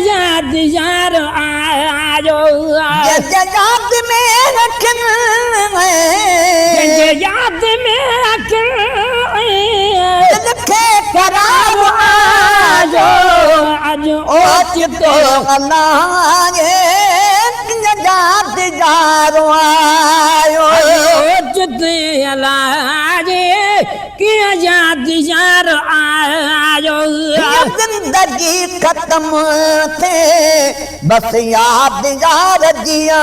याद यार आयो याद में रखन याद में रखन लिखे करार आयो आज ओचितो अल्लाह याद यार आयो ओचितो अल्लाह कि याद यार आयो जिंदगी खत्म थे बस याद यार जिया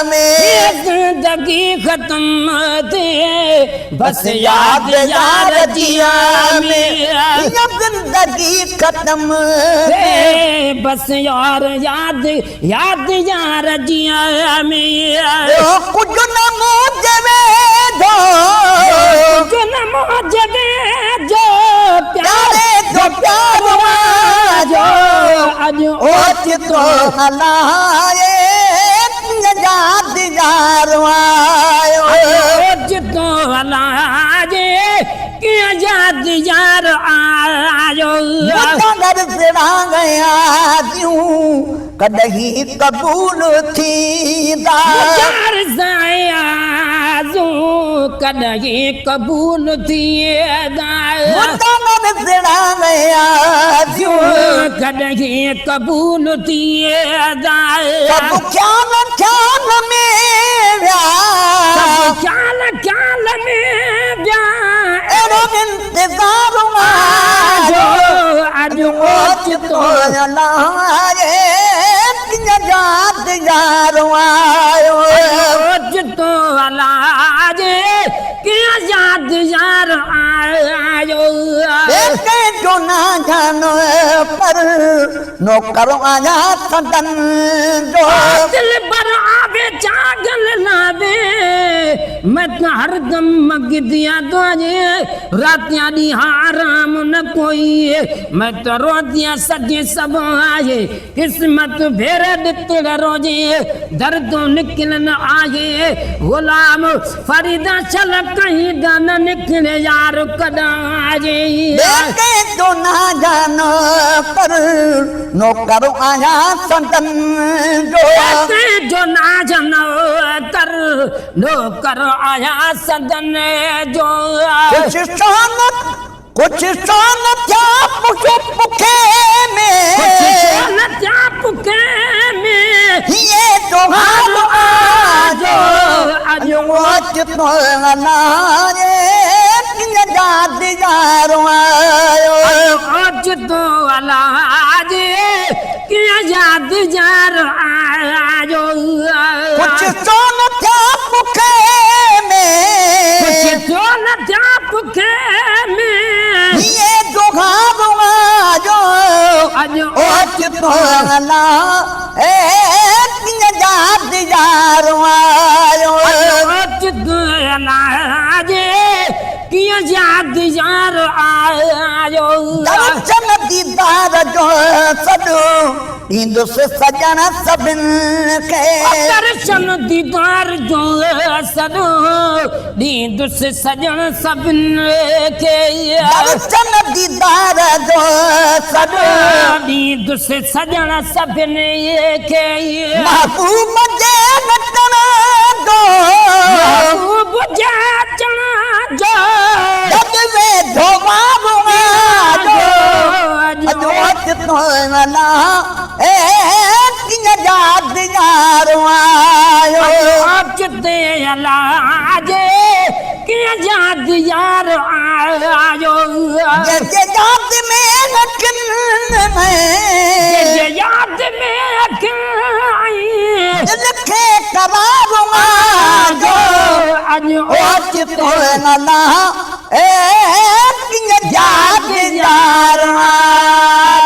में जिंदगी खत्म थे बस याद यार जिया में जिंदगी खत्म थे बस यार याद याद यार जिया में कुछ न मुझे दो कुछ न मुझे जो प्यारे जो प्यार जो आज ओचितो अल्लाह याद यार आयो ओचितो अल्लाह कि याद यार आयो मगर सिरा गया क्यों कदही कबूल थी यार जाया जो कदही कबूल थी मगर सिरा गया क्यों कदही कबूल थी सब ख्याल ख्याल में सब ख्याल ख्याल में एरो इंतजार जो आज ओचितो अल्लाह याद यार आयो ओचितो अल्लाह कि याद यार आयो देखे जो ना जानो पर नौकर आया सदन जो दिल पर आवे जागल लावे मैं तो हरदम मग दिया तुझे रातियां दी आराम न कोई मैं तो रोतियां सजे सब आए किस्मत भेरे दिते रोजे दर्द निकल न आए गुलाम फरीदा चल कहीं दान निकले यार कदा आजे देखे जो ना जानो पर नौकर आया सदन जो ना जानो कर नो कर आया सदन जो कुछ सोन क्या पुखे में क्या पुके में ये तो हाल आजो ओचितो अल्लाह याद यार आयो ओचितो अल्लाह कि याद यार आयो कुछ सोन क्या पुखे में कुछ सोन क्या पुके में ये तो हाल आजो ओचितो अल्लाह याद यार आयो ओचितो अल्लाह कि याद यार आयो दर्शन दीदार जो सदो नींद से सजना सबिन के दर्शन दीदार जो सदो नींद से सजन सबिन के दर्शन दीदार जो सदो नींद से सजन सबिन के महबूब जे नटना दो महबूब जे चना जो जब वे धोमारूंगा जो ओचितो अल्लाह याद यार आयो ओचितो अल्लाह कि याद यार आयो जैसे याद में रखन में याद में लिखे करारूंगा जो आज ओचितो अल्लाह याद यार आयो